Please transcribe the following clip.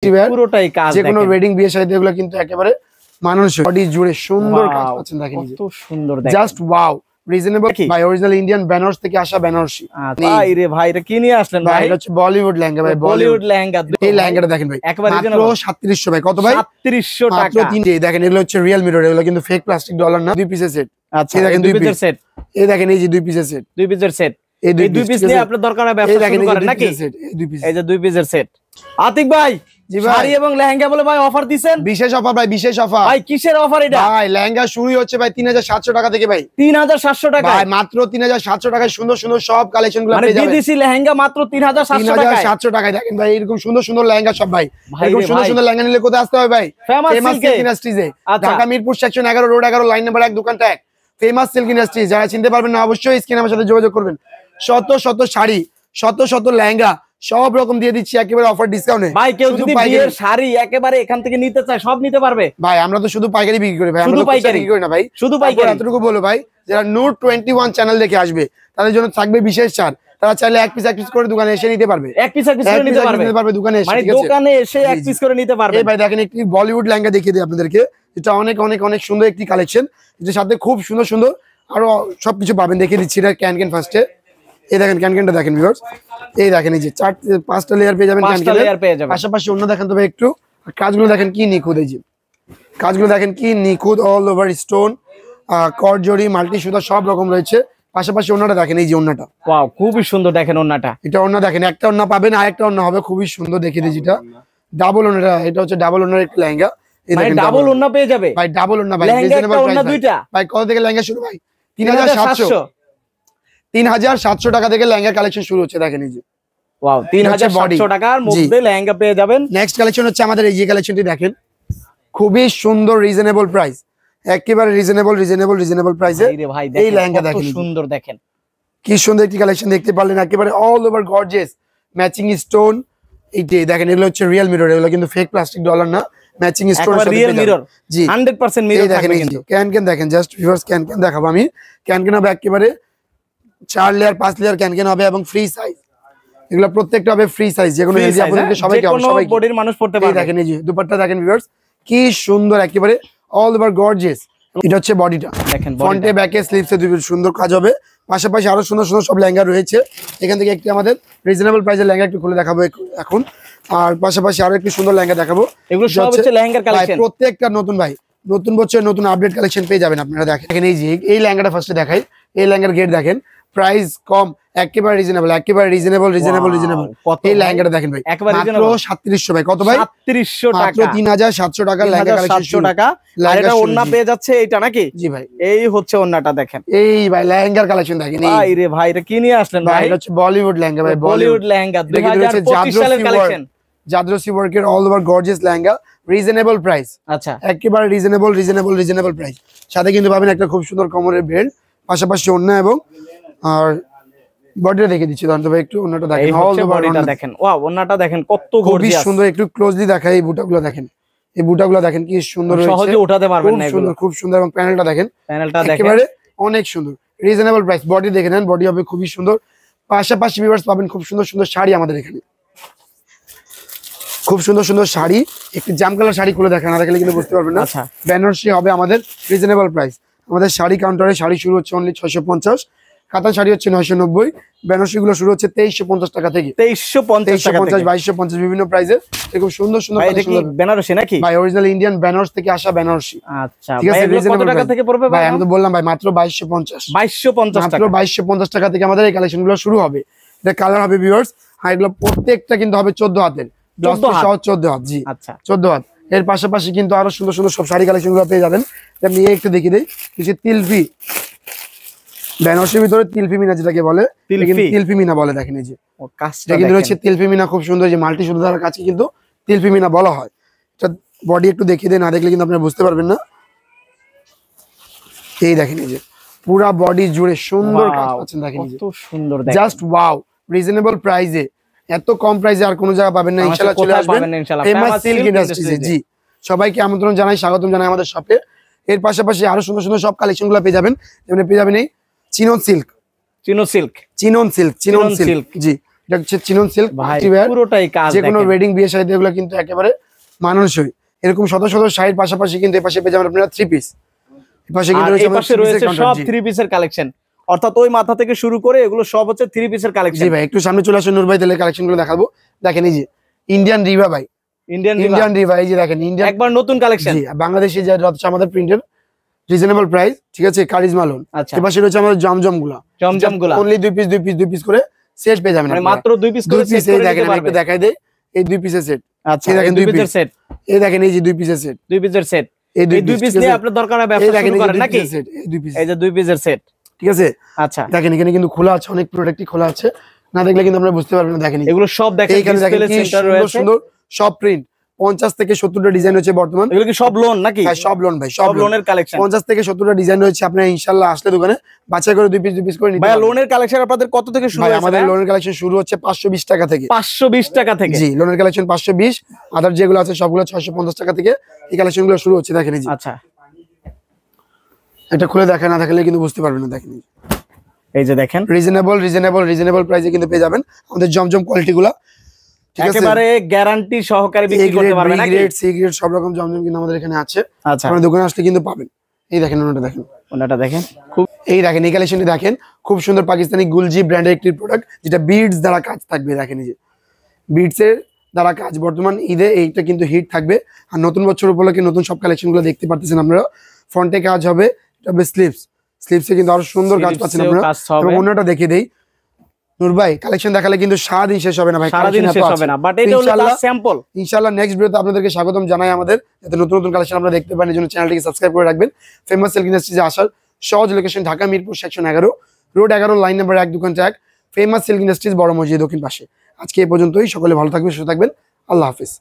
পুরোটাই কাজ, যে কোনো ওয়েডিং বিয়ে শাদীতে এগুলো কিন্তু একেবারে মানুষের বডি জুড়ে সুন্দর কাজ পাচ্ছেন। দেখেন কত সুন্দর, দেখেন just wow. Reasonable buy, original Indian Banaras থেকে আসা বেনারসি। ভাই রে ভাই, এটা কি নিয়ে আসলেন ভাই? এটা হচ্ছে বলিউড লেহেঙ্গা ভাই, বলিউড লেহেঙ্গা। এই লেহেঙ্গাটা দেখেন ভাই, একবারে মাত্র 3700 ভাই। কত ভাই? 3700 টাকা। মাত্র 3 দেখেন, এগুলো হচ্ছে রিয়েল মিরর, এগুলো কিন্তু ফেক প্লাস্টিক ডলার না। 2 পিসের সেট। আচ্ছা, দেখেন 2 পিসের সেট। এই দেখেন, এই যে 2 পিসের সেট, 2 পিসের সেট। এই 2 পিস নিয়ে আপনার দরকার হবে ব্যবসা শুরু করেন নাকি? এই যে 2 পিসের সেট। আতিক ভাই, শাড়ি এবং লেহেঙ্গা বলে ভাই অফার দিবেন? বিশেষ অফার ভাই, বিশেষ অফার ভাই। কিসের অফার এটা ভাই? লেহেঙ্গা শুরু হচ্ছে ভাই 3700 টাকা থেকে ভাই। 3700 টাকা ভাই, মাত্র 3700 টাকায় সুন্দর সুন্দর সব কালেকশনগুলো পেয়ে যাবেন। বিদেশি লেহেঙ্গা মাত্র 3700 টাকায়। 3700 টাকায় দেখেন ভাই, এরকম সুন্দর সুন্দর লেহেঙ্গা সব ভাই। এরকম সুন্দর সুন্দর লেহেঙ্গা নিলে কোথায় আসতে হবে ভাই? ফেমাস সিল্ক ইন্ডাস্ট্রিজে, Dhaka Mirpur section 11 road 11 line number 1 দোকানটা 1, ফেমাস সিল্ক ইন্ডাস্ট্রিজ। যারা চিনতে পারবেন না অবশ্যই স্ক্রিনে আমার সাথে যোগাযোগ করবেন। শত শত শাড়ি, শত শত লেহেঙ্গা সব রকম দিয়ে দিচ্ছি একেবারে অফার ডিসকাউন্টে ভাই। কেউ যদি বিয়ের শাড়ি একেবারে এখান থেকে নিতে চায় সব নিতে পারবে ভাই। আমরা তো শুধু পাইকারি বিক্রি করি ভাই, আমরা শুধু পাইকারি বিক্রি করি না ভাই, শুধু পাইকারি। এতটুকু বলো ভাই, যারা নূর 21 চ্যানেল দেখে আসবে তাদের জন্য থাকবে বিশেষ ছাড়। তারা চাইলে এক পিস করে দোকানে এসে নিতে পারবে, এক পিস করে নিতে পারবে দোকানে এসে, মানে দোকানে এসে এক পিস করে নিতে পারবে। এই ভাই দেখেন, একটি বলিউড লেহেঙ্গা দেখিয়ে দিই আপনাদেরকে। এটা অনেক অনেক অনেক সুন্দর একটি কালেকশন, এর সাথে খুব সুন্দর সুন্দর আরো সবকিছু পাবেন। দেখিয়ে দিচ্ছি এটা ক্যান ফার্স্টে। এই দেখেন ক্যানটা দেখেন ভিউয়ার্স, এই দেখেন এই যে 4-5টা লেয়ার পেয়ে যাবেন ক্যান। পাশাপাশি অন্য দেখেন তবে একটু কাজগুলো দেখেন কি নিখুঁত, এই যে কাজগুলো দেখেন কি নিখুঁত, অল ওভার স্টোন, কট জড়ি, মাল্টি সুতা সব রকম রয়েছে। পাশাপাশি ওন্নাটা দেখেন, এই যে ওন্নাটা ওয়াও খুবই সুন্দর। দেখেন ওন্নাটা, এটা ওন্না দেখেন, একটা ওন্না পাবেন আর একটা ওন্না হবে খুবই সুন্দর। দেখিয়ে দিই যেটা ডাবল ওন্নাটা, এটা হচ্ছে ডাবল ওন্নার একটা লেহেঙ্গা। এই দেখেন ডাবল ওন্না পেয়ে যাবে ভাই, ডাবল ওন্না ভাই, রিজনেবল প্রাইস দুইটা ভাই। কত থেকে লেহেঙ্গা শুরু ভাই? 3700 টাকা থেকে লেহেঙ্গার কালেকশন শুরু হচ্ছে। দেখেন এই যে ওয়াও, 3700 টাকার মধ্যে লেহেঙ্গা পেয়ে যাবেন। নেক্সট কালেকশন হচ্ছে আমাদের এই যে কালেকশনটি দেখেন, খুবই সুন্দর রিজনেবল প্রাইস, একেবারে রিজনেবল প্রাইসে এই লেহেঙ্গা দেখেন, সুন্দর দেখেন কি সুন্দর একটি কালেকশন দেখতে পারলেন, একেবারে all over gorgeous matching stone. এইটাই দেখেন, এগুলো হচ্ছে রিয়েল মিরর, এগুলো কিন্তু ফেক প্লাস্টিক ডলার না, ম্যাচিং স্টোন রিয়েল মিরর। জি 100% মিরর থাকবে কিন্তু। ক্যান দেখেন, জাস্ট ভিউয়ার্স ক্যান দেখাবো আমি। ক্যান হবে একেবারে 4 লেয়ার 5 লেয়ার ক্যান হবে এবং ফ্রি সাইজ, এগুলো প্রত্যেকটা হবে ফ্রি সাইজ, যেগুলো হেলদি আপনাদের সবাইকে সবাই বডির মানুষ পড়তে পারবে। দেখেন এই যে দুপাট্টা দেখেন ভিউয়ার্স, কি সুন্দর একেবারে অল ওভার গর্জিয়াস। এটা হচ্ছে বডিটা, দেখেন ফ্রন্টে ব্যাকে স্লিভসে দুই সুন্দর কাজ হবে। পাশাপাশি আরো সুন্দর সুন্দর সব লেহেঙ্গা রয়েছে। এখান থেকে একটি আমাদের রিজনেবল প্রাইসের লেহেঙ্গা একটু খুলে দেখাবো এখন, আর পাশাপাশি আরো একটি সুন্দর লেহেঙ্গা দেখাবো। এগুলো সব হচ্ছে লেহেঙ্গার কালেকশন, প্রত্যেকটা নতুন ভাই, নতুন বছর নতুন আপডেট কালেকশন পেয়ে যাবেন আপনারা। দেখেন এই যে এই লেহেঙ্গাটা ফার্স্টে দেখাই, এই লেহেঙ্গার গেট দেখেন, প্রাইস কম, একেবারে রিজনেবল এই লেহেঙ্গাটা দেখেন ভাই, মাত্র 3700 ভাই। কত ভাই? 3700 টাকা, মাত্র 3700 টাকা লেহেঙ্গা কালেকশন, 700 টাকা। আর এটা ওন্না পেয়ে যাচ্ছে এটা নাকি? জি ভাই, এই হচ্ছে ওন্নাটা দেখেন। এই ভাই লেহেঙ্গার কালেকশন দেখেন, ভাই রে ভাই, এটা কি নিয়ে আসলেন ভাই? এটা হচ্ছে বলিউড লেহেঙ্গা ভাই, বলিউড লেহেঙ্গা 2025 সালের কালেকশন। জাদরসি ওয়ার্কের all over gorgeous lehenga, reasonable price. আচ্ছা, একেবারে রিজনেবল প্রাইস। সাথে কিন্তু পাবেন একটা খুব সুন্দর কোমরের বেল্ট, পাশাপাশি ওন্না এবং আর বডিটা দেখে দিচ্ছি তবে একটু। ওন্নাটা দেখেন, অল ওভার বডিটা দেখেন, ওয়াও ওন্নাটা দেখেন কত গর্জিয়াস, সুন্দর। একটু ক্লোজলি দেখাই, এই বুটাগুলো দেখেন, এই বুটাগুলো দেখেন কি সুন্দর, সহজে উঠাতে পারবেন না, এগুলো খুব সুন্দর। এবং প্যানেলটা দেখেন, একেবারে অনেক সুন্দর, রিজনেবল প্রাইস। বডি দেখে নেন, বডি হবে খুবই সুন্দর। পাশাপাশি ভিউয়ার্স পাবেন খুব সুন্দর সুন্দর শাড়ি আমাদের এখানে, খুব সুন্দর সুন্দর শাড়ি। একটি জাম কালার শাড়ি খুলে দেখা না দেখলে কিন্তু বুঝতে পারবেন না। বেনারসি হবে আমাদের রিজনেবল প্রাইস। আমাদের শাড়ি কাউন্টারে শাড়ি শুরু হচ্ছে অনলি 650, কাতান শাড়ি হচ্ছে 990, বেনারসি গুলো শুরু হচ্ছে 2350 টাকা থেকে, 2350, 2250 বিভিন্ন প্রাইসে। এরকম সুন্দর সুন্দর বেনারসি নাকি ভাই, অরিজিনাল ইন্ডিয়ান বেনারস থেকে আসা বেনারসি। আচ্ছা, ঠিক আছে, কত টাকা থেকে পড়বে ভাই? আমি তো বললাম ভাই মাত্র 2250 টাকা, মাত্র 2250 টাকা থেকে আমাদের এই কালেকশন গুলো শুরু হবে। এটা কালার হবে ভিউয়ার্স, আর এগুলো প্রত্যেকটা কিন্তু হবে 14 হাতের, 14 হাত। জি আচ্ছা, 14 হাত। এর পাশাপাশি কিন্তু আরো সুন্দর সুন্দর সব শাড়ি কালেকশন গুলো পেয়ে যাবেন। আমি একটু দেখিয়ে দিই, কিছু তিলফি বেনারসির ভিতরে তিলফি মিনা যেটাকে বলে, তিলফি মিনা বলে। দেখেন এই যে কাজটা কিন্তু হচ্ছে তিলফি মিনা, খুব সুন্দর, যে মাল্টি সুতার কাছে কিন্তু তিলফি মিনা বলা হয়। এটা বডি একটু দেখিয়ে দেয়, না দেখলে কিন্তু আপনারা বুঝতে পারবেন না। এই দেখেন এই যে পুরা বডি জুড়ে সুন্দর কাজ পাচ্ছেন, দেখেন কত সুন্দর, জাস্ট ওয়াও। রিজনেবল প্রাইসে, এত কম প্রাইসে আর কোনো জায়গা পাবেন না। ইনশাআল্লাহ চলে আসবেন ফেমাস সিল্ক ইন্ডাস্ট্রিজে। জি, সবাইকে আমন্ত্রণ জানাই, স্বাগতম জানাই আমাদের শপে। এর পাশাপাশি আরো সুন্দর সুন্দর সব কালেকশন গুলো পেয়ে যাবেন। যেমন পেয়ে যাবেন এই চিনন সিল্ক, জি এটা হচ্ছে চিনন সিল্ক পুরোটাই কাজ, যে কোনো ওয়েডিং বিয়ে শাদীতে এগুলো কিন্তু একেবারে মানানসই। এরকম শত শত শাড়ির পাশাপাশি কিন্তু এই পাশে পেয়ে যাবেন আপনারা 3 পিস। এই পাশে কিন্তু রয়েছে সব 3 পিসের কালেকশন, অর্থাৎ ওই মাথা থেকে শুরু করে এগুলো সব হচ্ছে 3 পিসের কালেকশন। জি ভাই, একটু সামনে চলে আসুন নূর ভাই, তাহলে কালেকশনগুলো দেখাবো। দেখেন এই যে ইন্ডিয়ান রিভা ভাই, ইন্ডিয়ান রিভা, এই যে দেখেন ইন্ডিয়ান একবার নতুন কালেকশন। জি, বাংলাদেশি যে হচ্ছে আমাদের প্রিন্টের রিজনেবল প্রাইস, ঠিক আছে, কারিজমা লোন। আচ্ছা, এই পাশে রয়েছে আমাদের জমজমগুলো, অনলি 2 পিস করে সেট পেয়ে যাবেন, মানে মাত্র 2 পিস করে সেট করে দেখেন, একটু দেখাই দেই এই 2 পিসের সেট। আচ্ছা, এই দেখেন 2 পিসের সেট, এই দেখেন এই যে 2 পিসের সেট, 2 পিসের সেট। এই 2 পিস নিয়ে আপনার দরকার হবে ব্যবসা শুরু করেন নাকি? এই যে 2 পিসের সেট, ঠিক আছে। আচ্ছা, দেখেন এখানে কিন্তু খোলা আছে, অনেক প্রোডাক্টই খোলা আছে, না দেখলে কিন্তু আপনারা বুঝতে পারবেন না। দেখেন এগুলো সব দেখেন, ডিসপ্লে সেন্টার রয়েছে, সুন্দর সব প্রিন্ট, 50 থেকে 70টা ডিজাইন হচ্ছে বর্তমান। এগুলো কি সব লোন নাকি? হ্যাঁ, সব লোন ভাই, সব লোনের কালেকশন। 50 থেকে 70টা ডিজাইন হচ্ছে, আপনারা ইনশাআল্লাহ আসলে দোকানে বাছাই করে 2 পিস করে নিতে ভাই। পারবেন। লোনের কালেকশন আপনাদের কত থেকে শুরু ভাই হয়? আমাদের লোনের কালেকশন শুরু হচ্ছে 520 টাকা থেকে। 520 টাকা থেকে? জি, লোনের কালেকশন 520, আদার যেগুলো আছে সবগুলো 650 টাকা থেকে এই কালেকশনগুলো শুরু হচ্ছে। দেখেন এই যে, আচ্ছা, এটা খুলে দেখা না থাকলে কিন্তু বুঝতে পারবেন না। দেখেন এই যে দেখেন রিজনেবল প্রাইসে কিন্তু পেয়ে যাবেন আমাদের জমজম কোয়ালিটিগুলো, ঠিক আছে, একেবারে গ্যারান্টি সহকারে বিক্রি করতে পারবেন নাকি? সি গ্রেড সব রকম জমজম কিন্তু আমাদের এখানে আছে। আচ্ছা, আপনারা দোকানে আসলে কিন্তু পাবেন। এই দেখেন ওনাটা দেখেন, ওনাটা দেখেন, খুব এই দেখেন এই কালেকশনটি দেখেন, খুব সুন্দর পাকিস্তানি গুলজি ব্র্যান্ডের একটি প্রোডাক্ট, যেটা বিডস দ্বারা কাজ থাকবে। দেখেন এই যে বিডস এর দ্বারা কাজ, বর্তমান ঈদে এইটা কিন্তু হিট থাকবে। আর নতুন বছর উপলক্ষে নতুন সব কালেকশনগুলো দেখতে পারতেছেন আপনারা। ফ্রন্টে কাজ হবে, এটা হবে স্লিপসে কিন্তু আরো সুন্দর কাজ পাচ্ছেন আপনারা। এবং অন্যটা দেখিয়ে দেই নূর ভাই, কালেকশন দেখালে কিন্তু সারাদিন শেষ হবে না ভাই, সারাদিন শেষ হবে না, বাট এটা হলো জাস্ট স্যাম্পল। ইনশাআল্লাহ নেক্সট ভিডিওতে আপনাদেরকে স্বাগতম জানাই আমাদের, যাতে নতুন নতুন কালেকশন আপনারা দেখতে পারেন। এই জন্য চ্যানেলটিকে সাবস্ক্রাইব করে রাখবেন। ফেমাস সিল্ক ইন্ডাস্ট্রিজে আসার সহজ location Dhaka Mirpur section 11, road 11, line number 1, দোকান 1, ফেমাস সিল্ক ইন্ডাস্ট্রিজ, বড় মসজিদ দক্ষিণ পাশে। আজকে এই পর্যন্তই, সকলে ভালো থাকবেন, সুস্থ থাকবেন, আল্লাহ হাফেজ।